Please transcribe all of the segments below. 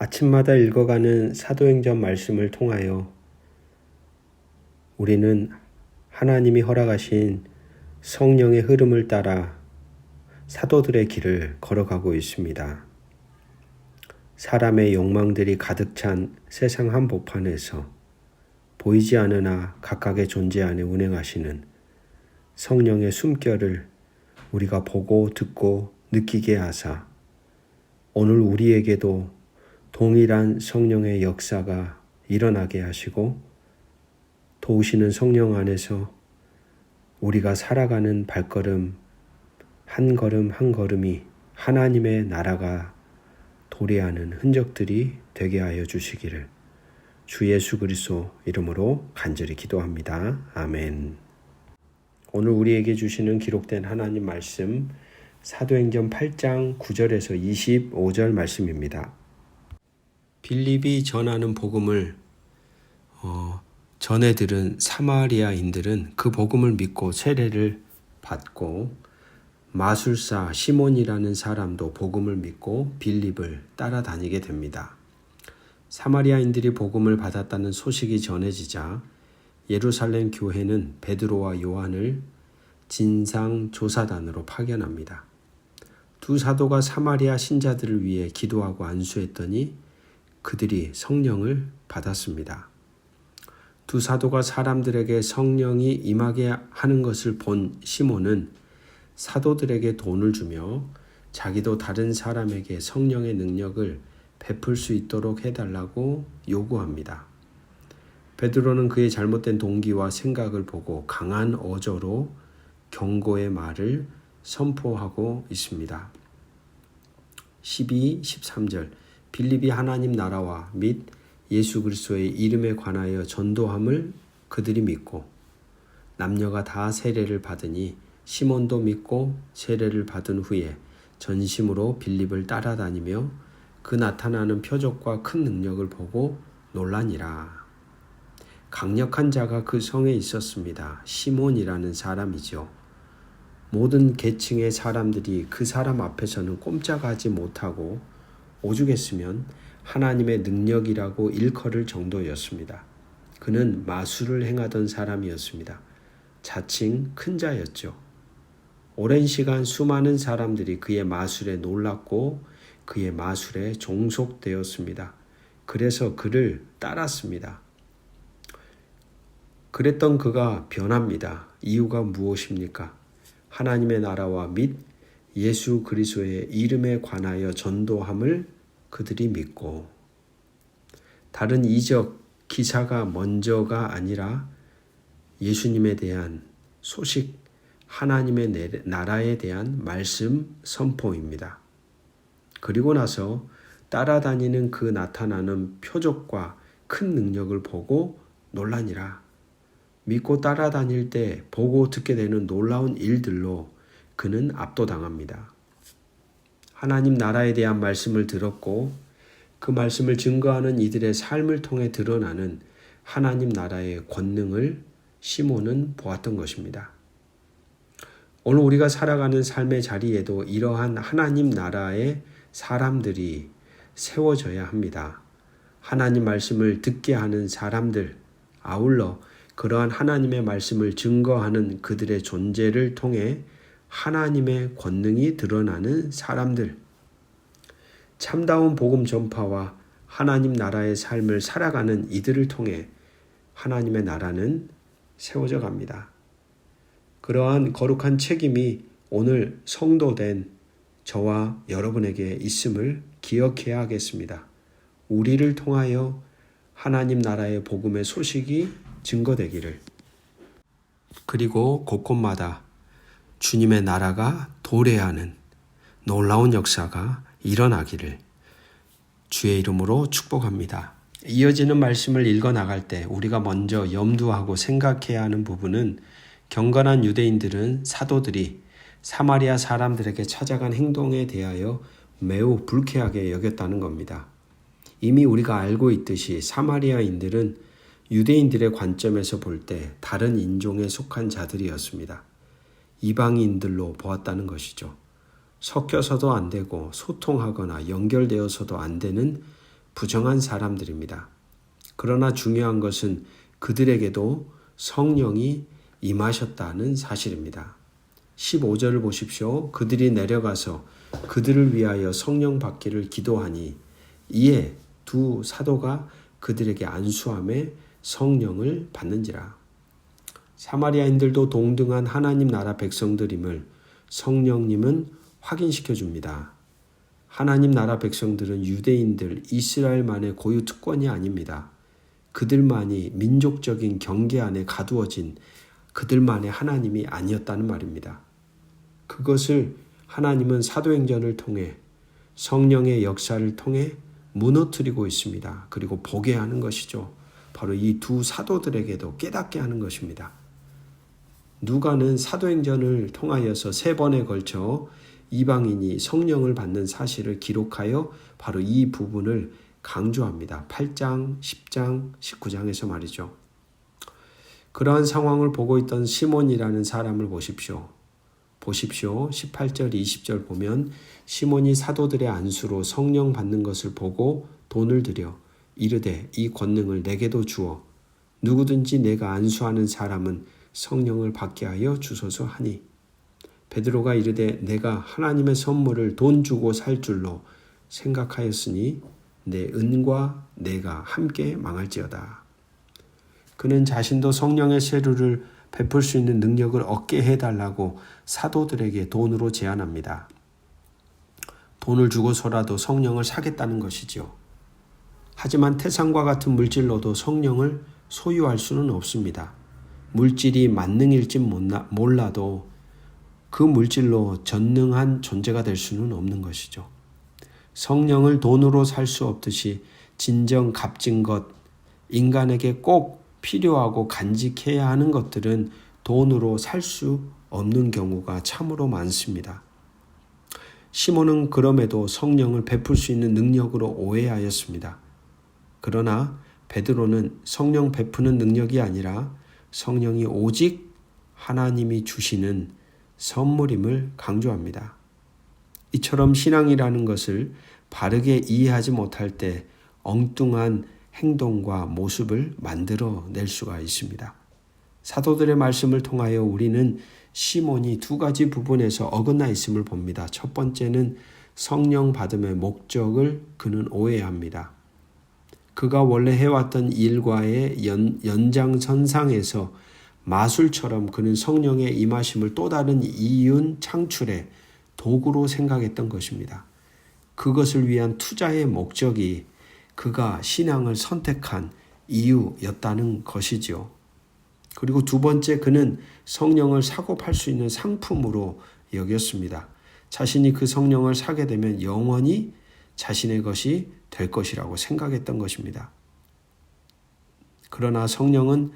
아침마다 읽어가는 사도행전 말씀을 통하여 우리는 하나님이 허락하신 성령의 흐름을 따라 사도들의 길을 걸어가고 있습니다. 사람의 욕망들이 가득 찬 세상 한복판에서 보이지 않으나 각각의 존재 안에 운행하시는 성령의 숨결을 우리가 보고 듣고 느끼게 하사 오늘 우리에게도 동일한 성령의 역사가 일어나게 하시고 도우시는 성령 안에서 우리가 살아가는 발걸음 한 걸음 한 걸음이 하나님의 나라가 도래하는 흔적들이 되게 하여 주시기를 주 예수 그리스도 이름으로 간절히 기도합니다. 아멘. 오늘 우리에게 주시는 기록된 하나님 말씀 사도행전 8장 9절에서 25절 말씀입니다. 빌립이 전하는 복음을 전해 들은 사마리아인들은 그 복음을 믿고 세례를 받고 마술사 시몬이라는 사람도 복음을 믿고 빌립을 따라다니게 됩니다. 사마리아인들이 복음을 받았다는 소식이 전해지자 예루살렘 교회는 베드로와 요한을 진상조사단으로 파견합니다. 두 사도가 사마리아 신자들을 위해 기도하고 안수했더니 그들이 성령을 받았습니다. 두 사도가 사람들에게 성령이 임하게 하는 것을 본 시몬은 사도들에게 돈을 주며 자기도 다른 사람에게 성령의 능력을 베풀 수 있도록 해달라고 요구합니다. 베드로는 그의 잘못된 동기와 생각을 보고 강한 어조로 경고의 말을 선포하고 있습니다. 12, 13절 빌립이 하나님 나라와 및 예수 그리스도의 이름에 관하여 전도함을 그들이 믿고 남녀가 다 세례를 받으니 시몬도 믿고 세례를 받은 후에 전심으로 빌립을 따라다니며 그 나타나는 표적과 큰 능력을 보고 놀라니라. 강력한 자가 그 성에 있었습니다. 시몬이라는 사람이죠. 모든 계층의 사람들이 그 사람 앞에서는 꼼짝하지 못하고 오죽했으면 하나님의 능력이라고 일컬을 정도였습니다. 그는 마술을 행하던 사람이었습니다. 자칭 큰 자였죠. 오랜 시간 수많은 사람들이 그의 마술에 놀랐고 그의 마술에 종속되었습니다. 그래서 그를 따랐습니다. 그랬던 그가 변합니다. 이유가 무엇입니까? 하나님의 나라와 및 예수 그리스도의 이름에 관하여 전도함을 그들이 믿고 다른 이적 기사가 먼저가 아니라 예수님에 대한 소식, 하나님의 나라에 대한 말씀 선포입니다. 그리고 나서 따라다니는 그 나타나는 표적과 큰 능력을 보고 놀라니라. 믿고 따라다닐 때 보고 듣게 되는 놀라운 일들로 그는 압도당합니다. 하나님 나라에 대한 말씀을 들었고 그 말씀을 증거하는 이들의 삶을 통해 드러나는 하나님 나라의 권능을 시몬은 보았던 것입니다. 오늘 우리가 살아가는 삶의 자리에도 이러한 하나님 나라의 사람들이 세워져야 합니다. 하나님 말씀을 듣게 하는 사람들, 아울러 그러한 하나님의 말씀을 증거하는 그들의 존재를 통해 하나님의 권능이 드러나는 사람들, 참다운 복음 전파와 하나님 나라의 삶을 살아가는 이들을 통해 하나님의 나라는 세워져 갑니다. 그러한 거룩한 책임이 오늘 성도된 저와 여러분에게 있음을 기억해야 하겠습니다. 우리를 통하여 하나님 나라의 복음의 소식이 증거되기를, 그리고 곳곳마다 주님의 나라가 도래하는 놀라운 역사가 일어나기를 주의 이름으로 축복합니다. 이어지는 말씀을 읽어 나갈 때 우리가 먼저 염두하고 생각해야 하는 부분은 경건한 유대인들은 사도들이 사마리아 사람들에게 찾아간 행동에 대하여 매우 불쾌하게 여겼다는 겁니다. 이미 우리가 알고 있듯이 사마리아인들은 유대인들의 관점에서 볼 때 다른 인종에 속한 자들이었습니다. 이방인들로 보았다는 것이죠. 섞여서도 안 되고 소통하거나 연결되어서도 안 되는 부정한 사람들입니다. 그러나 중요한 것은 그들에게도 성령이 임하셨다는 사실입니다. 15절을 보십시오. 그들이 내려가서 그들을 위하여 성령 받기를 기도하니 이에 두 사도가 그들에게 안수함에 성령을 받는지라. 사마리아인들도 동등한 하나님 나라 백성들임을 성령님은 확인시켜 줍니다. 하나님 나라 백성들은 유대인들, 이스라엘만의 고유 특권이 아닙니다. 그들만이 민족적인 경계 안에 가두어진 그들만의 하나님이 아니었다는 말입니다. 그것을 하나님은 사도행전을 통해 성령의 역사를 통해 무너뜨리고 있습니다. 그리고 보게 하는 것이죠. 바로 이 두 사도들에게도 깨닫게 하는 것입니다. 누가는 사도행전을 통하여서 3번에 걸쳐 이방인이 성령을 받는 사실을 기록하여 바로 이 부분을 강조합니다. 8장, 10장, 19장에서 말이죠. 그러한 상황을 보고 있던 시몬이라는 사람을 보십시오. 18절, 20절 보면 시몬이 사도들의 안수로 성령 받는 것을 보고 돈을 들여 이르되 이 권능을 내게도 주어 누구든지 내가 안수하는 사람은 성령을 받게 하여 주소서 하니 베드로가 이르되 내가 하나님의 선물을 돈 주고 살 줄로 생각하였으니 내 은과 내가 함께 망할지어다. 그는 자신도 성령의 세례를 베풀 수 있는 능력을 얻게 해달라고 사도들에게 돈으로 제안합니다. 돈을 주고서라도 성령을 사겠다는 것이죠. 하지만 태산과 같은 물질로도 성령을 소유할 수는 없습니다. 물질이 만능일지 몰라도 그 물질로 전능한 존재가 될 수는 없는 것이죠. 성령을 돈으로 살 수 없듯이 진정 값진 것, 인간에게 꼭 필요하고 간직해야 하는 것들은 돈으로 살 수 없는 경우가 참으로 많습니다. 시몬은 그럼에도 성령을 베풀 수 있는 능력으로 오해하였습니다. 그러나 베드로는 성령 베푸는 능력이 아니라 성령이 오직 하나님이 주시는 선물임을 강조합니다. 이처럼 신앙이라는 것을 바르게 이해하지 못할 때 엉뚱한 행동과 모습을 만들어낼 수가 있습니다. 사도들의 말씀을 통하여 우리는 시몬이 2가지 부분에서 어긋나 있음을 봅니다. 첫 번째는 성령 받음의 목적을 그는 오해합니다. 그가 원래 해왔던 일과의 연장선상에서 마술처럼 그는 성령의 임하심을 또 다른 이윤 창출의 도구로 생각했던 것입니다. 그것을 위한 투자의 목적이 그가 신앙을 선택한 이유였다는 것이지요. 그리고 2번째, 그는 성령을 사고 팔 수 있는 상품으로 여겼습니다. 자신이 그 성령을 사게 되면 영원히 자신의 것이 될 것이라고 생각했던 것입니다. 그러나 성령은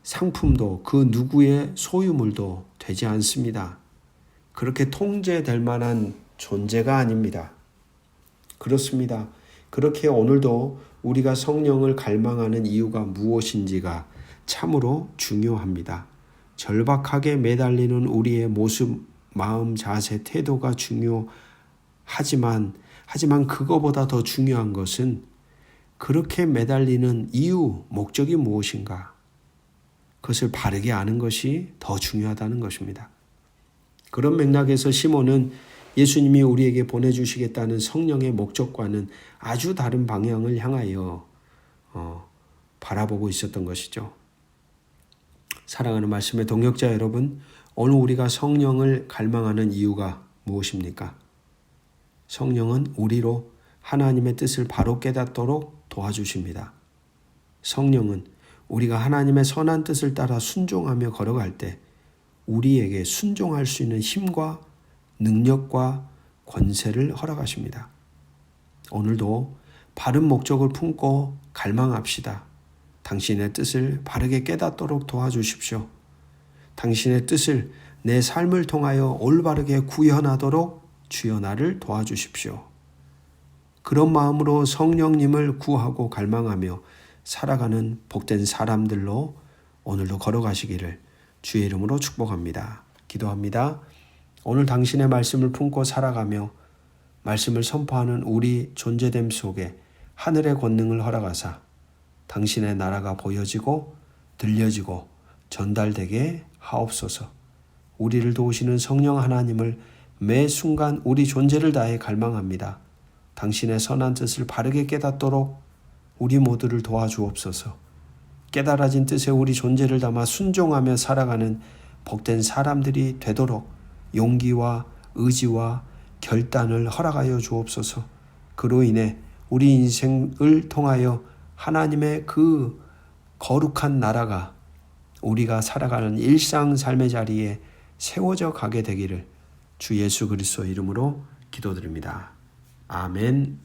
상품도 그 누구의 소유물도 되지 않습니다. 그렇게 통제될 만한 존재가 아닙니다. 그렇습니다. 그렇게 오늘도 우리가 성령을 갈망하는 이유가 무엇인지가 참으로 중요합니다. 절박하게 매달리는 우리의 모습, 마음, 자세, 태도가 중요하지만 그거보다 더 중요한 것은 그렇게 매달리는 이유, 목적이 무엇인가? 그것을 바르게 아는 것이 더 중요하다는 것입니다. 그런 맥락에서 시몬은 예수님이 우리에게 보내주시겠다는 성령의 목적과는 아주 다른 방향을 향하여 바라보고 있었던 것이죠. 사랑하는 말씀의 동역자 여러분, 오늘 우리가 성령을 갈망하는 이유가 무엇입니까? 성령은 우리로 하나님의 뜻을 바로 깨닫도록 도와주십니다. 성령은 우리가 하나님의 선한 뜻을 따라 순종하며 걸어갈 때 우리에게 순종할 수 있는 힘과 능력과 권세를 허락하십니다. 오늘도 바른 목적을 품고 갈망합시다. 당신의 뜻을 바르게 깨닫도록 도와주십시오. 당신의 뜻을 내 삶을 통하여 올바르게 구현하도록 주여 나를 도와주십시오. 그런 마음으로 성령님을 구하고 갈망하며 살아가는 복된 사람들로 오늘도 걸어가시기를 주의 이름으로 축복합니다. 기도합니다. 오늘 당신의 말씀을 품고 살아가며 말씀을 선포하는 우리 존재됨 속에 하늘의 권능을 허락하사 당신의 나라가 보여지고 들려지고 전달되게 하옵소서. 우리를 도우시는 성령 하나님을 매 순간 우리 존재를 다해 갈망합니다. 당신의 선한 뜻을 바르게 깨닫도록 우리 모두를 도와주옵소서. 깨달아진 뜻에 우리 존재를 담아 순종하며 살아가는 복된 사람들이 되도록 용기와 의지와 결단을 허락하여 주옵소서. 그로 인해 우리 인생을 통하여 하나님의 그 거룩한 나라가 우리가 살아가는 일상 삶의 자리에 세워져 가게 되기를 주 예수 그리스도 이름으로 기도드립니다. 아멘.